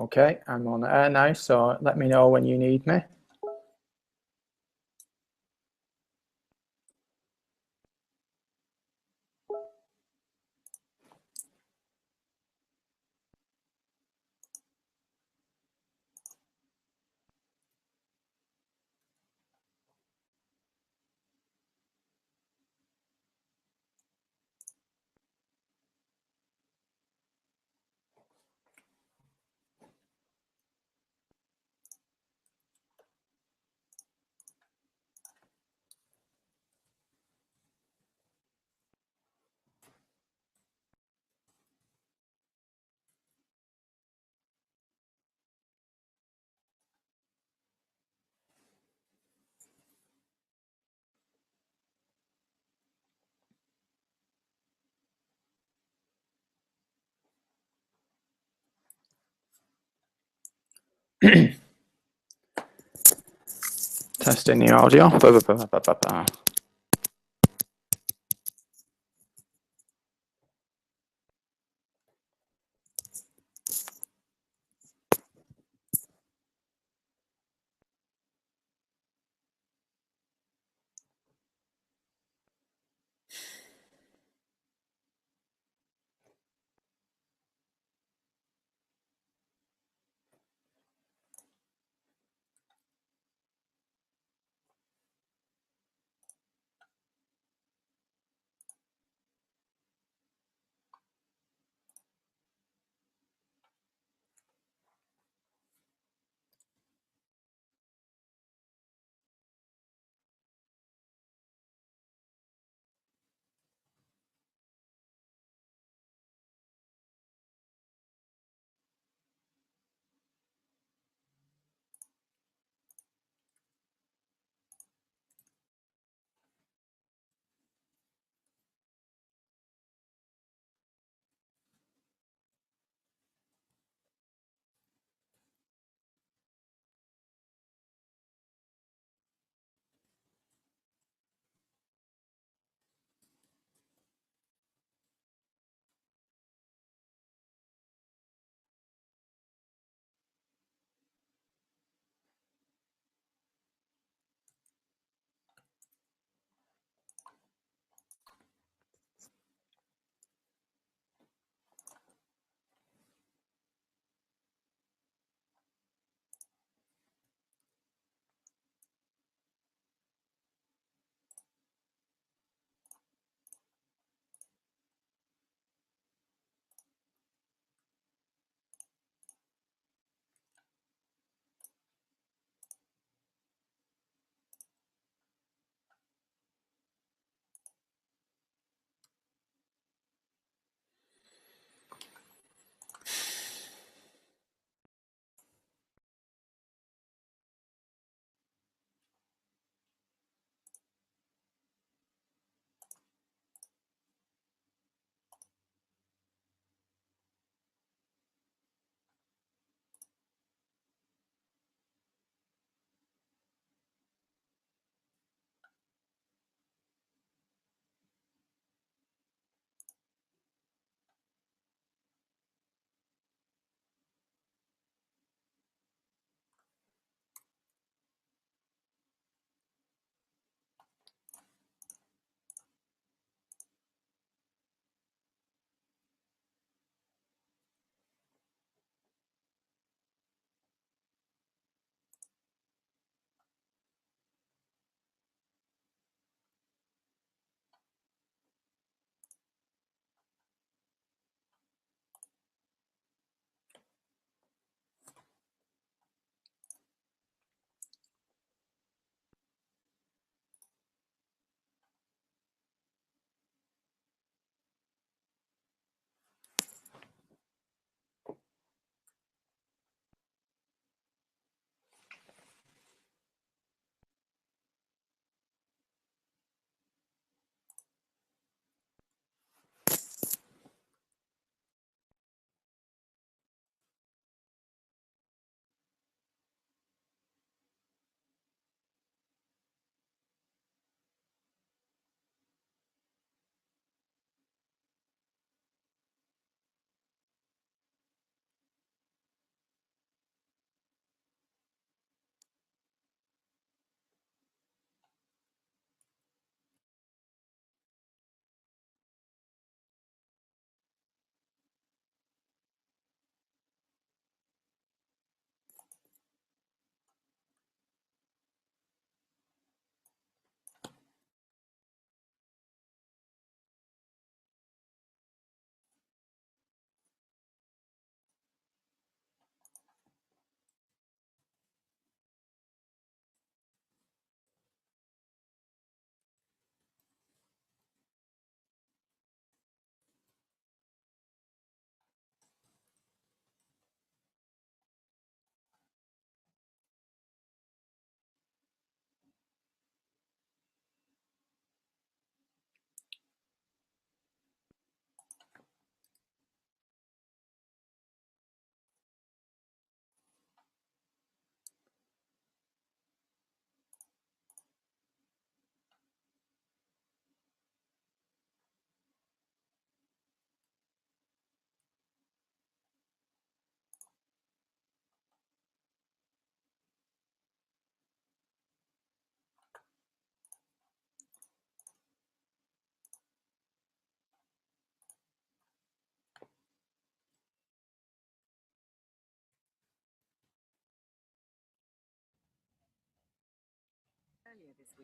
Okay, I'm on air now, so let me know when you need me. Testing the audio.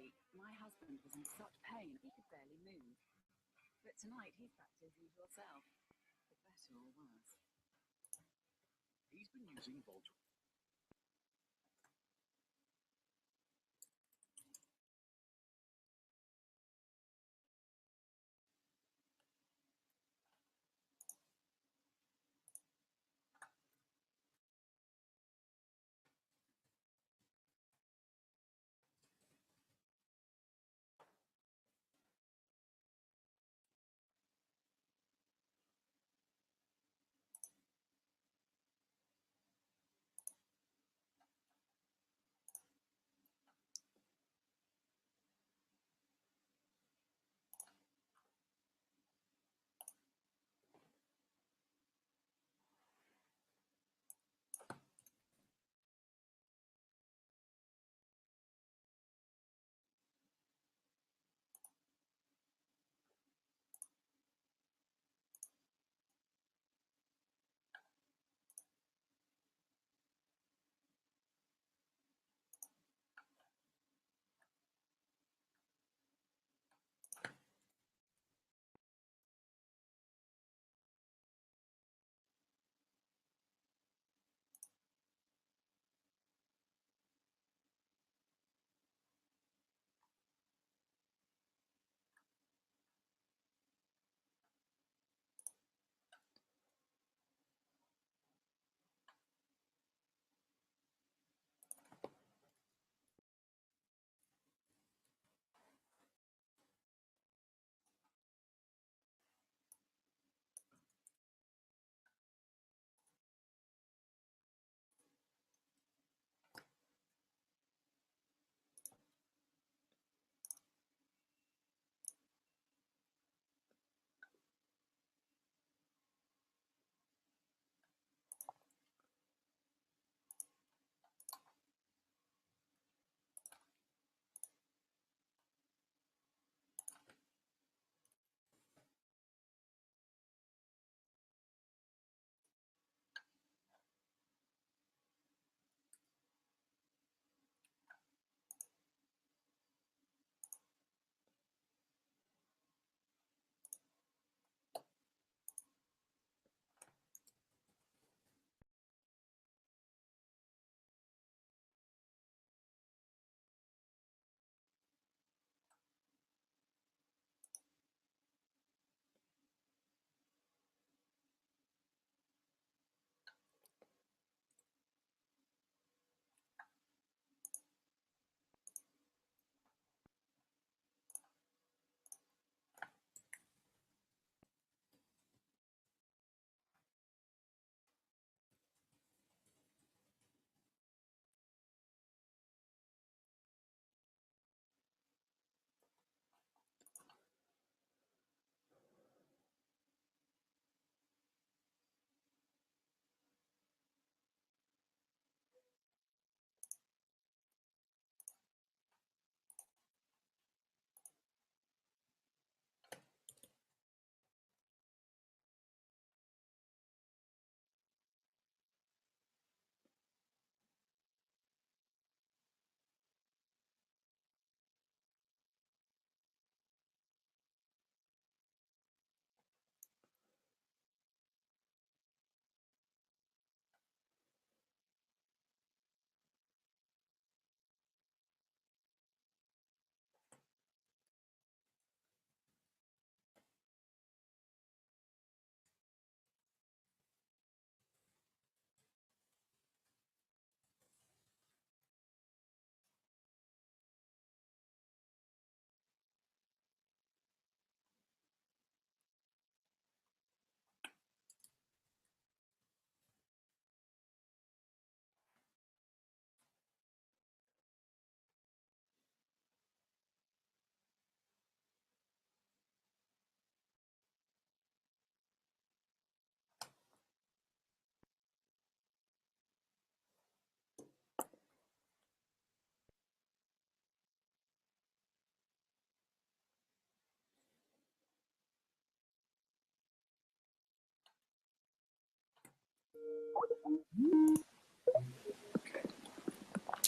week, my husband was in such pain he could barely move. But tonight he's back to his usual self, for better or worse. He's been using Voltron.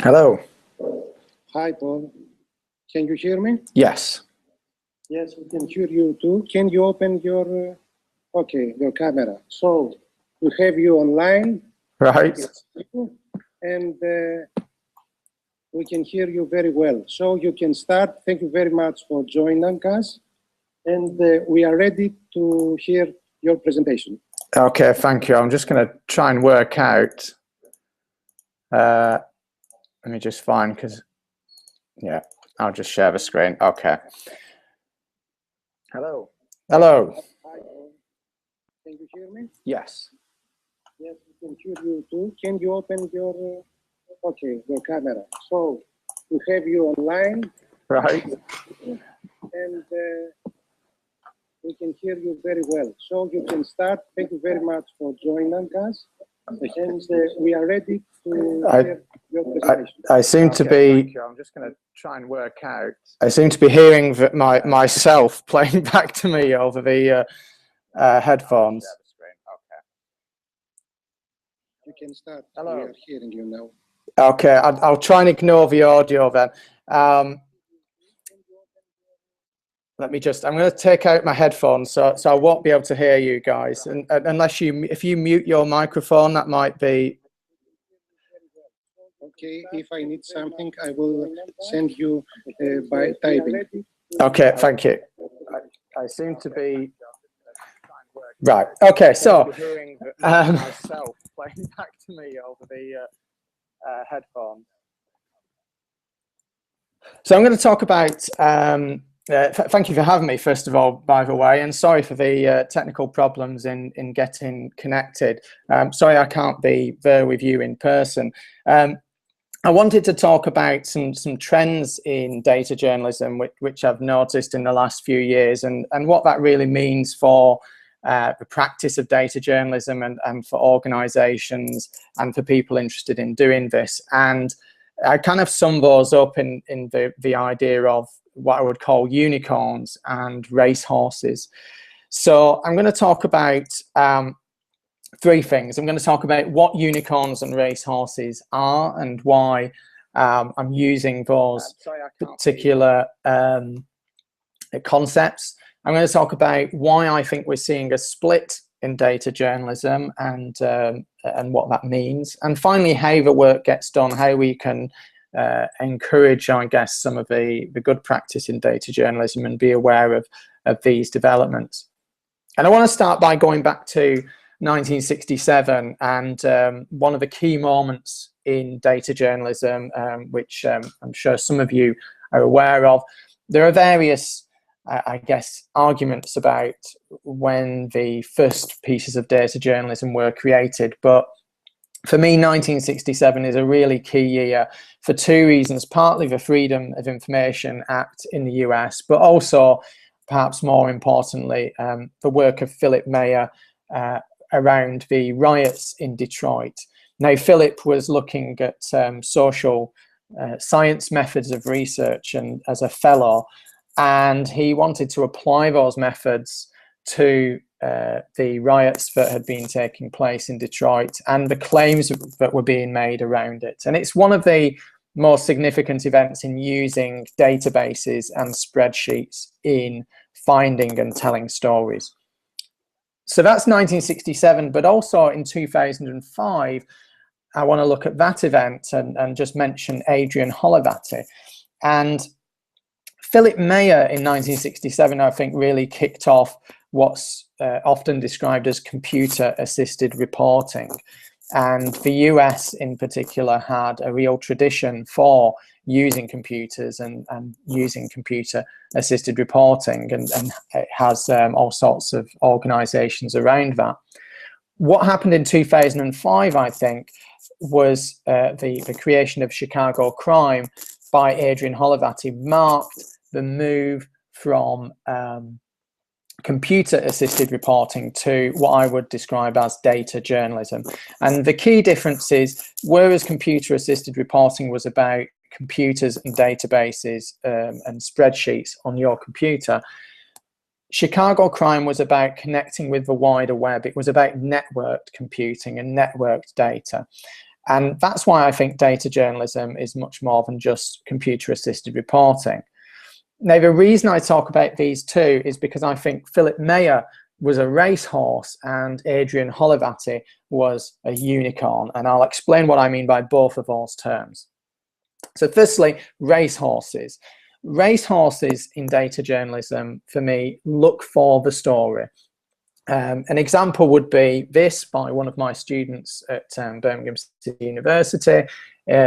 Hello. Hi, Paul. Can you hear me? Yes. Yes, we can hear you too. Can you open your, okay, your camera? So we have you online. Right. And we can hear you very well. So you can start. Thank you very much for joining us. And we are ready to hear your presentation. Okay, thank you. I'm just going to try and work out. Let me just find, because, yeah, I'll just share the screen. Okay. Hello. Hello. Hi. Can you hear me? Yes. Yes, we can hear you too. Can you open your, okay, your camera? So we have you online. Right. And we can hear you very well. So you can start. Thank you very much for joining us. And we are ready to hear your presentation. I seem to be. I'm just going to try and work out. I seem to be hearing myself playing back to me over the headphones. You can start. Hello. We are hearing you now. Okay, I'll try and ignore the audio then. Let me just, I'm going to take out my headphones so I won't be able to hear you guys. And unless if you mute your microphone, that might be. Okay, if I need something, I will send you by typing. Okay, thank you. I seem to be. Right, okay, so. Myself playing back to me over the headphones. So I'm going to talk about. Thank you for having me, first of all, by the way, and sorry for the technical problems in getting connected. Sorry I can't be there with you in person. I wanted to talk about some trends in data journalism, which I've noticed in the last few years, and what that really means for the practice of data journalism and for organisations and for people interested in doing this. And I kind of sum those up in the idea of what I would call unicorns and racehorses. So I'm going to talk about three things. I'm going to talk about what unicorns and racehorses are and why I'm using those particular concepts. I'm going to talk about why I think we're seeing a split in data journalism and what that means, and finally how the work gets done, how we can encourage, I guess, some of the good practice in data journalism and be aware of these developments. And I want to start by going back to 1967 and one of the key moments in data journalism, which I'm sure some of you are aware of. There are various I guess, arguments about when the first pieces of data journalism were created. But for me, 1967 is a really key year for two reasons, partly the Freedom of Information Act in the US, but also, perhaps more importantly, the work of Philip Mayer around the riots in Detroit. Now, Philip was looking at social science methods of research and as a fellow, and he wanted to apply those methods to the riots that had been taking place in Detroit and the claims that were being made around it. And it's one of the most significant events in using databases and spreadsheets in finding and telling stories. So that's 1967, but also in 2005, I want to look at that event and just mention Adrian Holloway. And Philip Mayer in 1967, I think, really kicked off what's often described as computer-assisted reporting. And the US in particular had a real tradition for using computers and using computer-assisted reporting, and it has all sorts of organizations around that. What happened in 2005, I think, was the creation of Chicago Crime by Adrian Holloway marked the move from computer-assisted reporting to what I would describe as data journalism. And the key difference is, whereas computer-assisted reporting was about computers and databases and spreadsheets on your computer, Chicago Crime was about connecting with the wider web. It was about networked computing and networked data. And that's why I think data journalism is much more than just computer-assisted reporting. Now, the reason I talk about these two is because I think Philip Mayer was a racehorse and Adrian Hollivati was a unicorn, and I'll explain what I mean by both of those terms. So firstly, racehorses. Racehorses in data journalism, for me, look for the story. An example would be this by one of my students at Birmingham City University,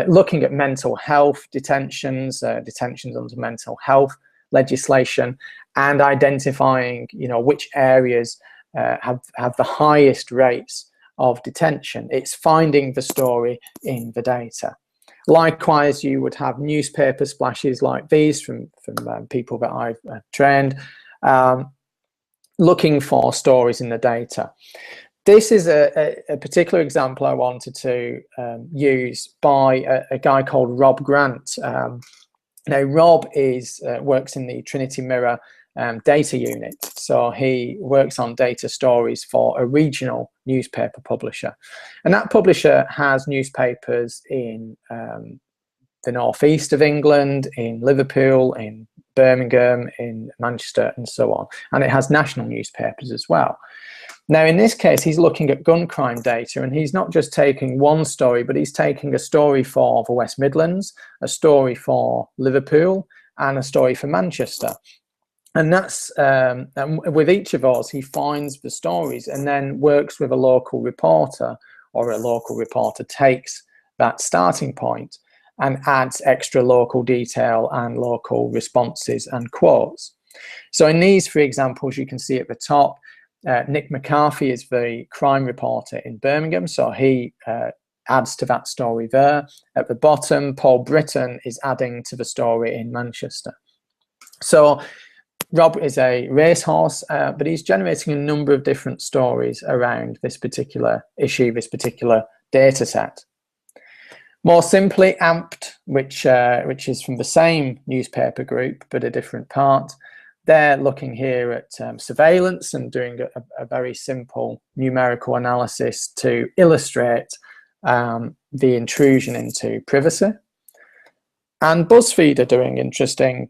looking at mental health detentions, detentions under mental health legislation, and identifying, you know, which areas have the highest rates of detention. It's finding the story in the data. Likewise, you would have newspaper splashes like these from people that I've trained, looking for stories in the data. This is a particular example I wanted to use by a guy called Rob Grant. Now, Rob works in the Trinity Mirror data unit, so he works on data stories for a regional newspaper publisher, and that publisher has newspapers in the northeast of England, in Liverpool, in Birmingham, in Manchester, and so on, and it has national newspapers as well. Now, in this case, he's looking at gun crime data, and he's not just taking one story, but he's taking a story for the West Midlands, a story for Liverpool, and a story for Manchester. And that's and with each of those, he finds the stories and then works with a local reporter, or a local reporter takes that starting point and adds extra local detail and local responses and quotes. So in these three examples, you can see at the top, Nick McCarthy is the crime reporter in Birmingham, so he adds to that story there. At the bottom, Paul Britton is adding to the story in Manchester. So Rob is a racehorse, but he's generating a number of different stories around this particular issue, this particular data set. More simply, AMPT, which is from the same newspaper group, but a different part, they're looking here at surveillance and doing a very simple numerical analysis to illustrate the intrusion into privacy. And BuzzFeed are doing interesting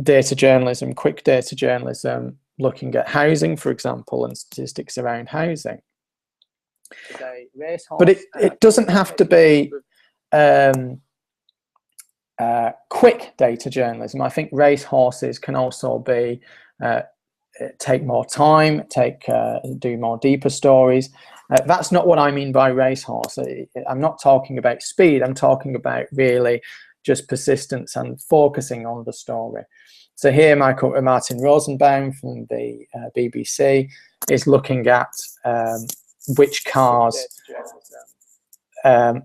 data journalism, quick data journalism, looking at housing, for example, and statistics around housing. But it doesn't have to be quick data journalism. I think racehorses can also be take more time, do more deeper stories. That's not what I mean by racehorse. I'm not talking about speed. I'm talking about really just persistence and focusing on the story. So here, Martin Rosenbaum from the BBC is looking at which cars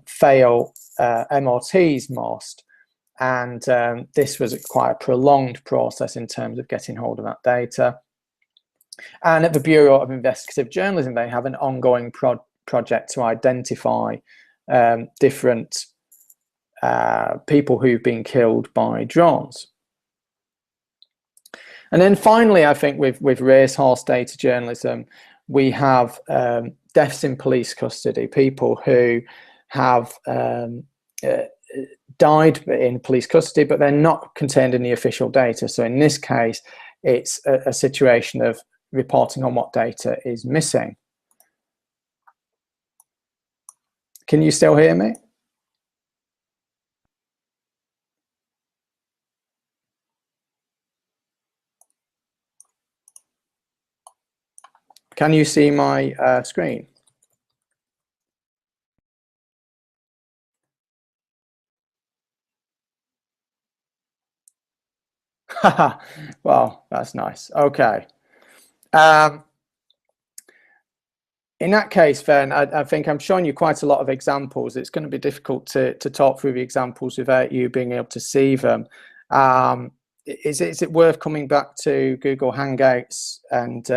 fail MOTs most. And this was quite a prolonged process in terms of getting hold of that data. And at the Bureau of Investigative Journalism, they have an ongoing project to identify different people who've been killed by drones. And then finally, I think with racehorse data journalism, we have deaths in police custody, people who have died in police custody, but they're not contained in the official data. So in this case, it's a situation of reporting on what data is missing. Can you still hear me? Can you see my screen? Well, that's nice. Okay. In that case, then, I think I'm showing you quite a lot of examples. It's going to be difficult to talk through the examples without you being able to see them. Is it worth coming back to Google Hangouts and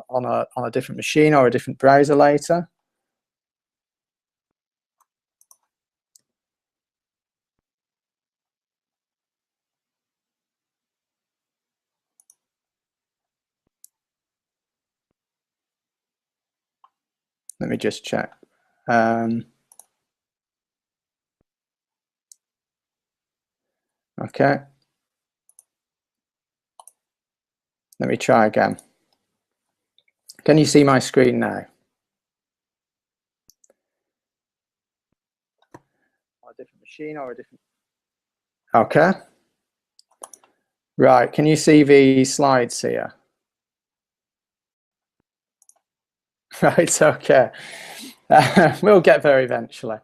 on a different machine or a different browser later? Let me just check. Okay. Let me try again. Can you see my screen now? A different machine or a different... Okay. Right, can you see the slides here? Right, okay. We'll get there eventually.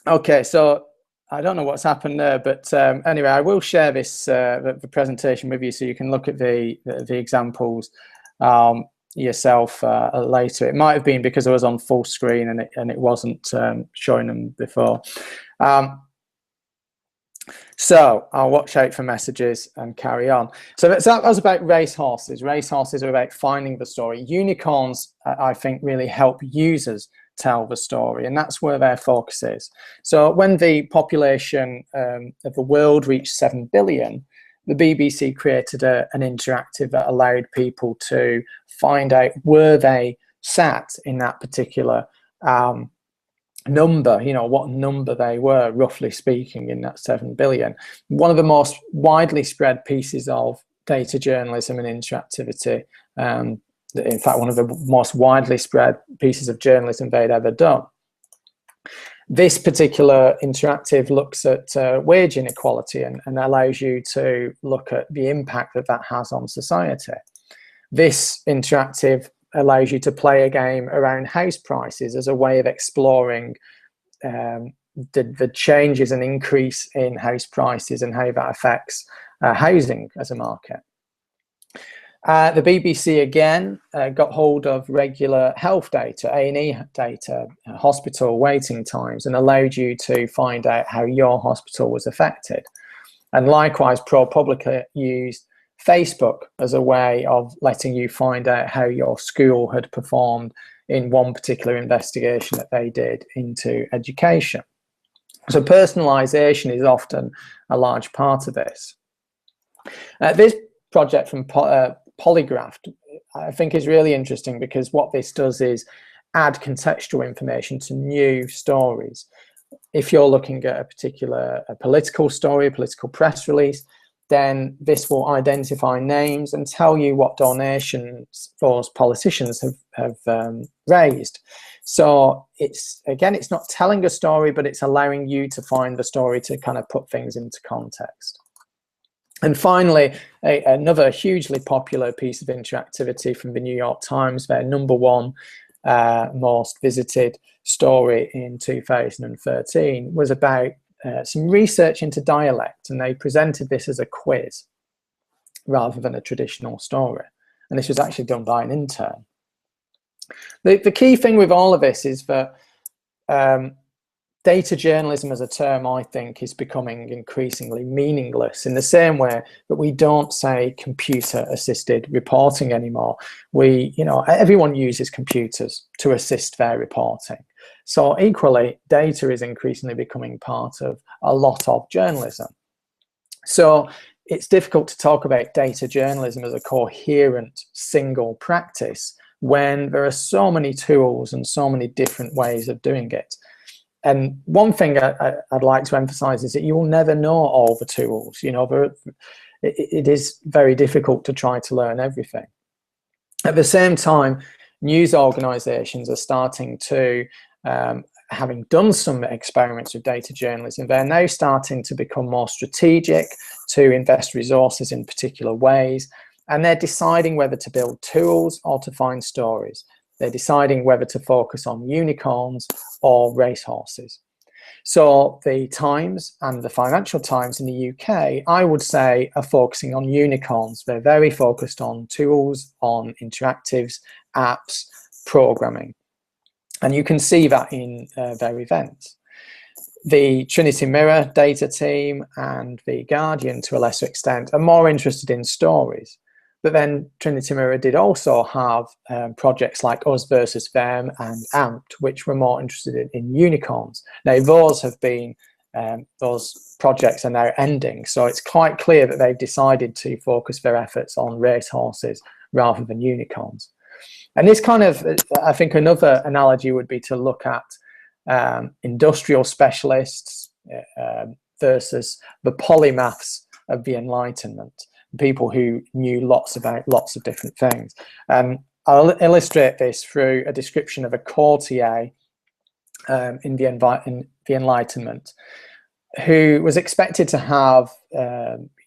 Okay, so I don't know what's happened there, but anyway, I will share this the presentation with you so you can look at the examples yourself later. It might have been because I was on full screen and it wasn't showing them before. So I'll watch out for messages and carry on. So that was about racehorses. Racehorses are about finding the story. Unicorns, I think, really help users tell the story, and that's where their focus is. So when the population of the world reached 7 billion, the BBC created an interactive that allowed people to find out where they sat in that particular number, what number they were, roughly speaking, in that 7 billion. One of the most widely spread pieces of data journalism and interactivity, in fact, one of the most widely spread pieces of journalism they'd ever done. This particular interactive looks at wage inequality and allows you to look at the impact that has on society. This interactive allows you to play a game around house prices as a way of exploring the changes and increase in house prices and how that affects housing as a market. The BBC again got hold of regular health data, A&E data, hospital waiting times, and allowed you to find out how your hospital was affected. And likewise, ProPublica used Facebook as a way of letting you find out how your school had performed in one particular investigation that they did into education. So personalization is often a large part of this. This project from Polygraph, I think, is really interesting because what this does is add contextual information to new stories. If you're looking at a particular political story, a political press release, then this will identify names and tell you what donations those politicians have raised. So it's not telling a story, but it's allowing you to find the story to kind of put things into context. And finally, another hugely popular piece of interactivity from the New York Times, their #1 most visited story in 2013, was about some research into dialect, and they presented this as a quiz rather than a traditional story. And this was actually done by an intern. The key thing with all of this is that data journalism as a term, I think, is becoming increasingly meaningless in the same way that we don't say computer-assisted reporting anymore. Everyone uses computers to assist their reporting. So equally, data is increasingly becoming part of a lot of journalism. So it's difficult to talk about data journalism as a coherent single practice when there are so many tools and so many different ways of doing it. And one thing I'd like to emphasize is that you will never know all the tools. It is very difficult to try to learn everything. At the same time, news organizations are starting to, having done some experiments with data journalism, they're now starting to become more strategic, to invest resources in particular ways, and they're deciding whether to build tools or to find stories. They're deciding whether to focus on unicorns or racehorses. So the Times and the Financial Times in the UK, I would say, are focusing on unicorns. They're very focused on tools, on interactives, apps, programming. And you can see that in their events. The Trinity Mirror data team and the Guardian, to a lesser extent, are more interested in stories. But then Trinity Mirror did also have projects like Us versus Them and Amped, which were more interested in unicorns. Now, those have been, those projects are now ending. So it's quite clear that they've decided to focus their efforts on racehorses rather than unicorns. And this kind of, I think another analogy would be to look at industrial specialists versus the polymaths of the Enlightenment. people who knew lots about lots of different things. I'll illustrate this through a description of a courtier in the Enlightenment, who was expected to have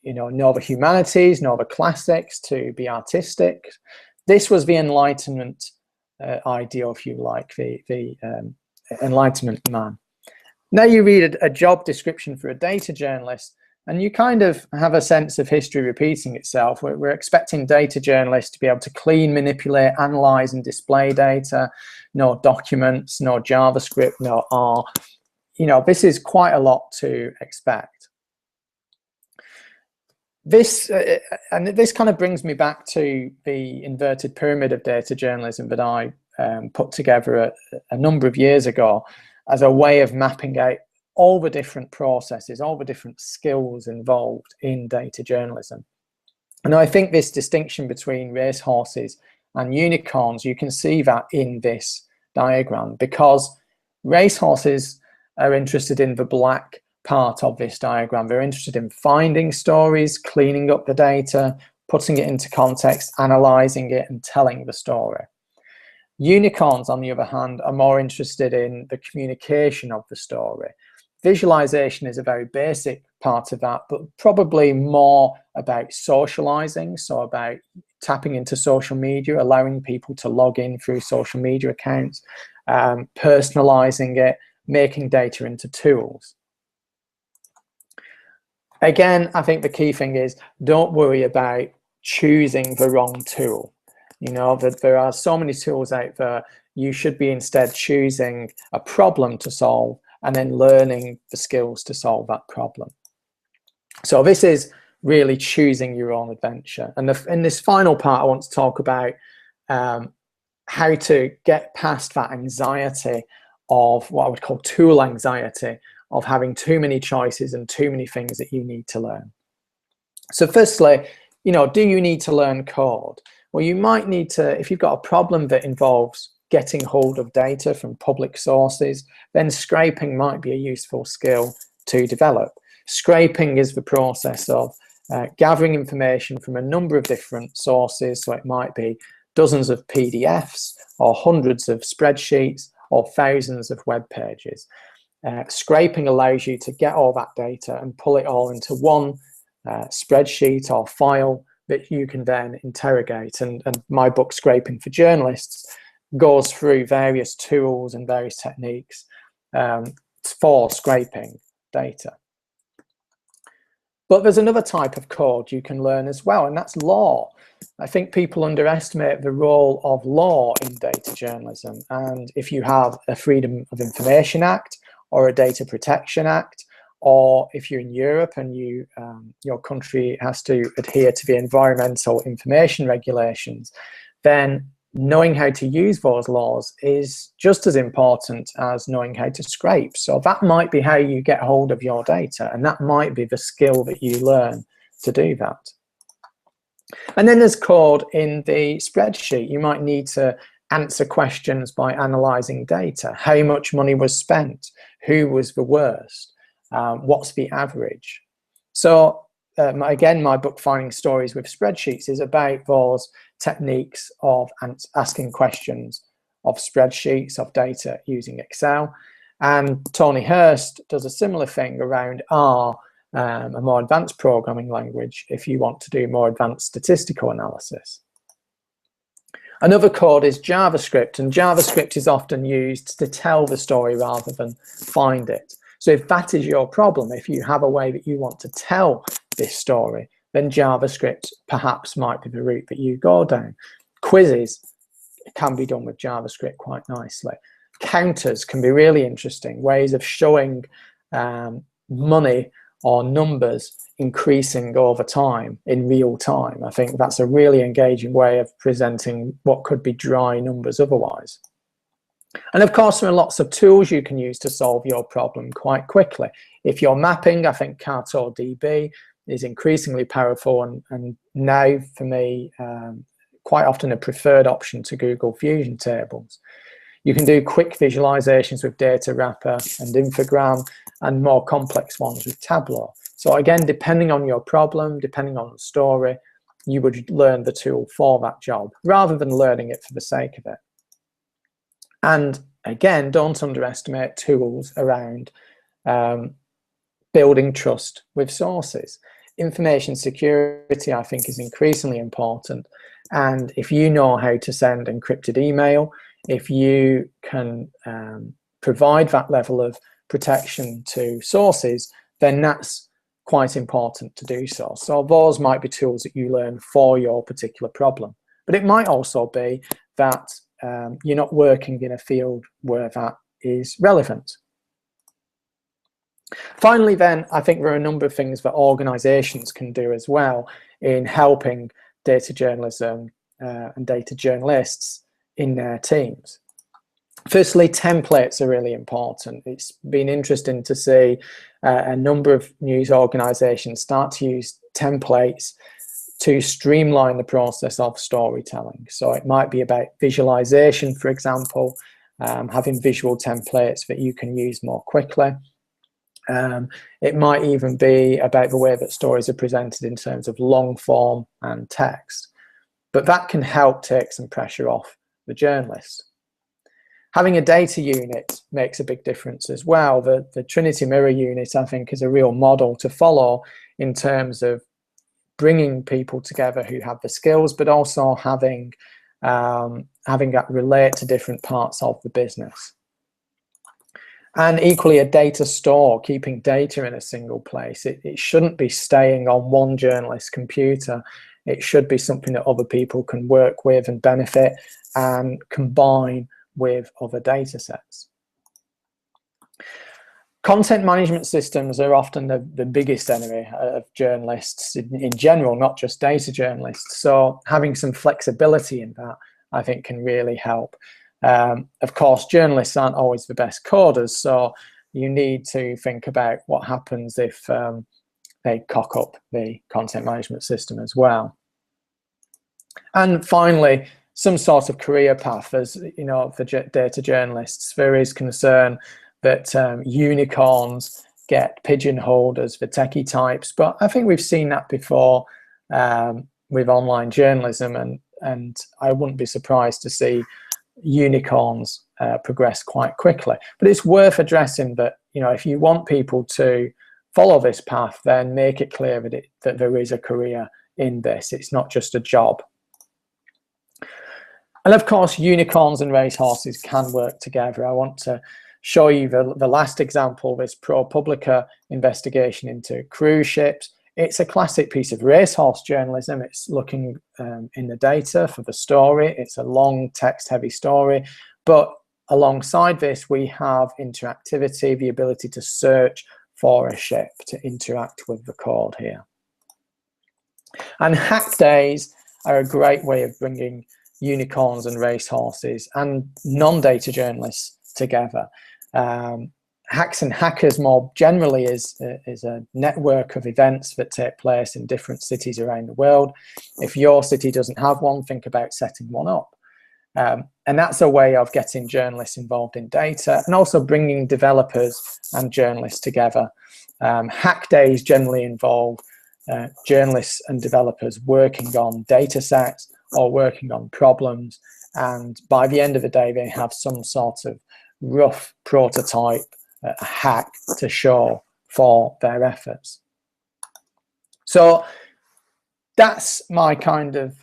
know the humanities, know the classics, to be artistic. This was the Enlightenment ideal, if you like, the Enlightenment man. Now you read a job description for a data journalist, and you kind of have a sense of history repeating itself. We're expecting data journalists to be able to clean, manipulate, analyze, and display data. No documents, no JavaScript, no R. This is quite a lot to expect. This kind of brings me back to the inverted pyramid of data journalism that I put together a number of years ago as a way of mapping out all the different processes, all the different skills involved in data journalism. And I think this distinction between racehorses and unicorns, you can see that in this diagram, because racehorses are interested in the black part of this diagram. They're interested in finding stories, cleaning up the data, putting it into context, analyzing it, and telling the story. Unicorns, on the other hand, are more interested in the communication of the story. Visualization is a very basic part of that, but probably more about socializing, so about tapping into social media, allowing people to log in through social media accounts, personalizing it, making data into tools. Again, I think the key thing is, don't worry about choosing the wrong tool. That there are so many tools out there. You should be instead choosing a problem to solve and then learning the skills to solve that problem. So this is really choosing your own adventure. And in this final part, I want to talk about how to get past that anxiety of what I would call tool anxiety, of having too many choices and too many things that you need to learn. So firstly, do you need to learn code? Well, you might need to, if you've got a problem that involves getting hold of data from public sources, then scraping might be a useful skill to develop. Scraping is the process of gathering information from a number of different sources. So it might be dozens of PDFs or hundreds of spreadsheets or thousands of web pages. Scraping allows you to get all that data and pull it all into one spreadsheet or file that you can then interrogate. And my book, Scraping for Journalists, goes through various tools and various techniques for scraping data. But there's another type of code you can learn as well, and that's law. I think people underestimate the role of law in data journalism. And if you have a Freedom of Information Act or a Data Protection Act, or if you're in Europe and your country has to adhere to the environmental information regulations, then knowing how to use those laws is just as important as knowing how to scrape. So that might be how you get hold of your data, and that might be the skill that you learn to do that. And then there's code in the spreadsheet. You might need to answer questions by analyzing data. How much money was spent? Who was the worst? What's the average? So again, my book Finding Stories with Spreadsheets is about those techniques of asking questions of spreadsheets, of data using Excel. And Tony Hurst does a similar thing around R, a more advanced programming language, if you want to do more advanced statistical analysis. Another code is JavaScript, and JavaScript is often used to tell the story rather than find it. So if that is your problem, if you have a way that you want to tell this story, then JavaScript perhaps might be the route that you go down. Quizzes can be done with JavaScript quite nicely. Counters can be really interesting, ways of showing money or numbers increasing over time in real time. I think that's a really engaging way of presenting what could be dry numbers otherwise. And of course, there are lots of tools you can use to solve your problem quite quickly. If you're mapping, I think CartoDB is increasingly powerful, and now for me, quite often a preferred option to Google Fusion tables. You can do quick visualizations with Data Wrapper and Infogram, and more complex ones with Tableau. So again, depending on your problem, depending on the story, you would learn the tool for that job rather than learning it for the sake of it. And again, don't underestimate tools around building trust with sources. Information security, I think, is increasingly important. And if you know how to send encrypted email, if you can provide that level of protection to sources, then that's quite important to do so. So those might be tools that you learn for your particular problem. But it might also be that you're not working in a field where that is relevant. Finally, then, I think there are a number of things that organizations can do as well in helping data journalism and data journalists in their teams. Firstly, templates are really important. It's been interesting to see a number of news organizations start to use templates to streamline the process of storytelling. So it might be about visualization, for example, having visual templates that you can use more quickly. It might even be about the way that stories are presented in terms of long form and text. But that can help take some pressure off the journalist. Having a data unit makes a big difference as well. The Trinity Mirror unit, I think, is a real model to follow in terms of bringing people together who have the skills, but also having that relate to different parts of the business. And equally, a data store, keeping data in a single place. It shouldn't be staying on one journalist's computer. It should be something that other people can work with and benefit and combine with other data sets. Content management systems are often the biggest enemy of journalists in general, not just data journalists. So having some flexibility in that, I think, can really help. Of course, journalists aren't always the best coders, so you need to think about what happens if they cock up the content management system as well. And finally, some sort of career path. As you know, for data journalists, there is concern that unicorns get pigeonholed as the techie types, but I think we've seen that before with online journalism, and I wouldn't be surprised to see unicorns progress quite quickly. But it's worth addressing that, you know, if you want people to follow this path, then make it clear that there is a career in this. It's not just a job. And of course, unicorns and racehorses can work together. I want to show you the last example, this ProPublica investigation into cruise ships. It's a classic piece of racehorse journalism. It's looking in the data for the story. It's a long text-heavy story. But alongside this, we have interactivity, the ability to search for a ship, to interact with the code here. And hack days are a great way of bringing unicorns and racehorses and non-data journalists together. Hacks and Hackers more generally is a network of events that take place in different cities around the world. If your city doesn't have one, think about setting one up. And that's a way of getting journalists involved in data and also bringing developers and journalists together. Hack days generally involve journalists and developers working on data sets or working on problems, and by the end of the day they have some sort of rough prototype, a hack to show for their efforts. So that's my kind of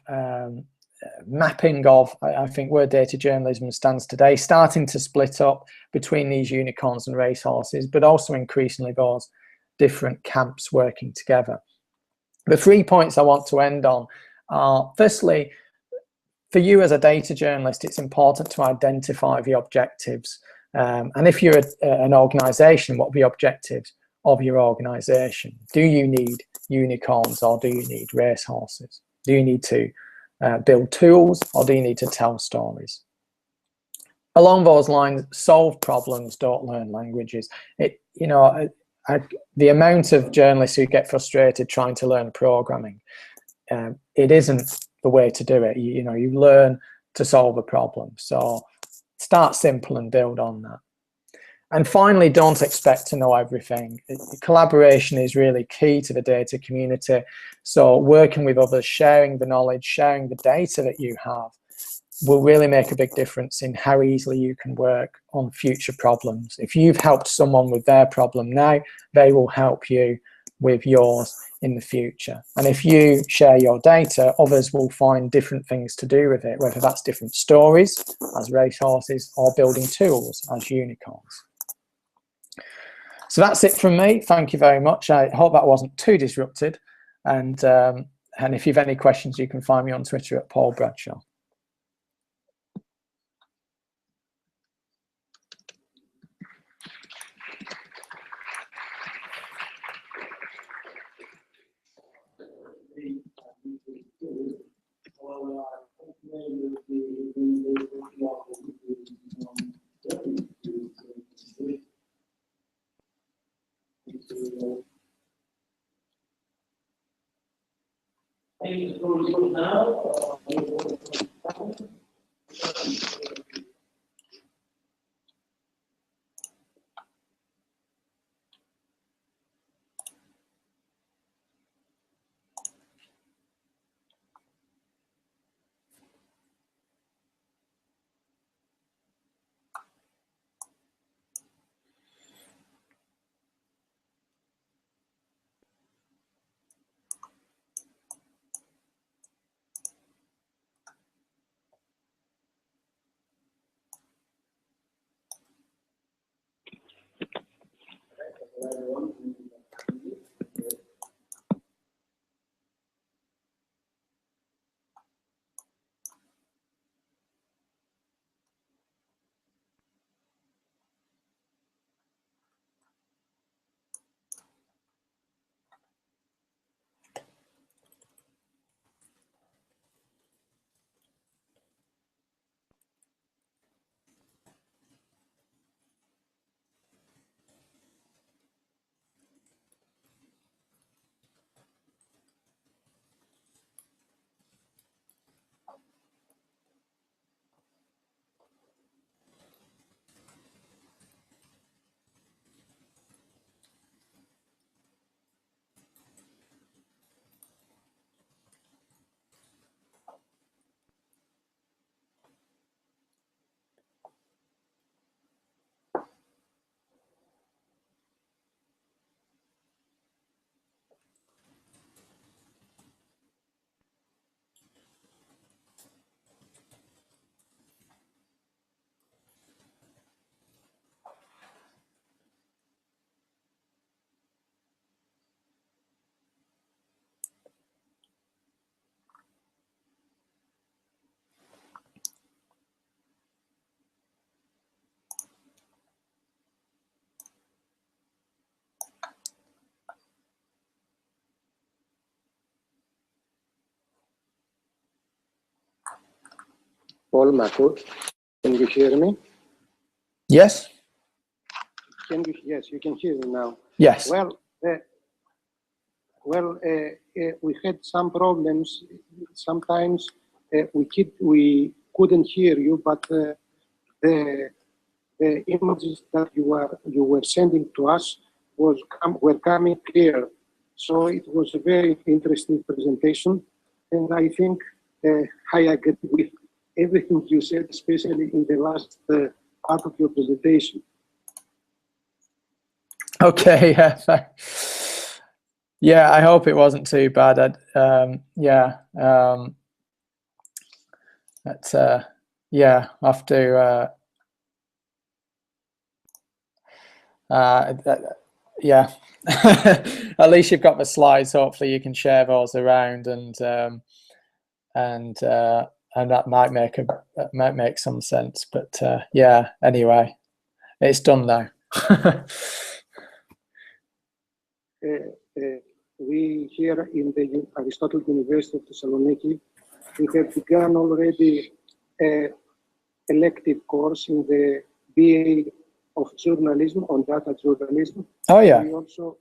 mapping of, I think, where data journalism stands today, starting to split up between these unicorns and racehorses, but also increasingly those different camps working together. The 3 points I want to end on are, firstly, for you as a data journalist, it's important to identify the objectives. And if you're an organization, what are the objectives of your organization? Do you need unicorns or do you need racehorses? Do you need to build tools or do you need to tell stories? Along those lines, solve problems, don't learn languages. The amount of journalists who get frustrated trying to learn programming, it isn't the way to do it. You learn to solve a problem. So start simple and build on that. And finally, don't expect to know everything. Collaboration is really key to the data community. So working with others, sharing the knowledge, sharing the data that you have will really make a big difference in how easily you can work on future problems. If you've helped someone with their problem now, they will help you with yours in the future. And if you share your data, others will find different things to do with it, whether that's different stories as racehorses or building tools as unicorns. So that's it from me. Thank you very much. I hope that wasn't too disrupted. And if you've any questions, you can find me on Twitter at Paul Bradshaw. Paul Makur, can you hear me? Yes. Can you? Yes, you can hear me now. Yes. Well, we had some problems. Sometimes we couldn't hear you, but the images that you were sending to us were coming clear. So it was a very interesting presentation, and I think I agree with everything you said, especially in the last part of your presentation. Okay. Yeah. Yeah. I hope it wasn't too bad. Yeah. Yeah. I have to. Yeah. At least you've got the slides. Hopefully, you can share those around, and that might make some sense. But yeah. Anyway, it's done now. We here in the Aristotle University of Thessaloniki, we have begun already elective course in the BA of journalism on data journalism. Oh yeah. We also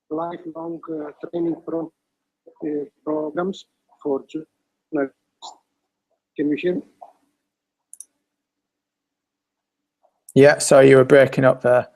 lifelong training programs for journalists. Can you hear me? Yeah, so you were breaking up there.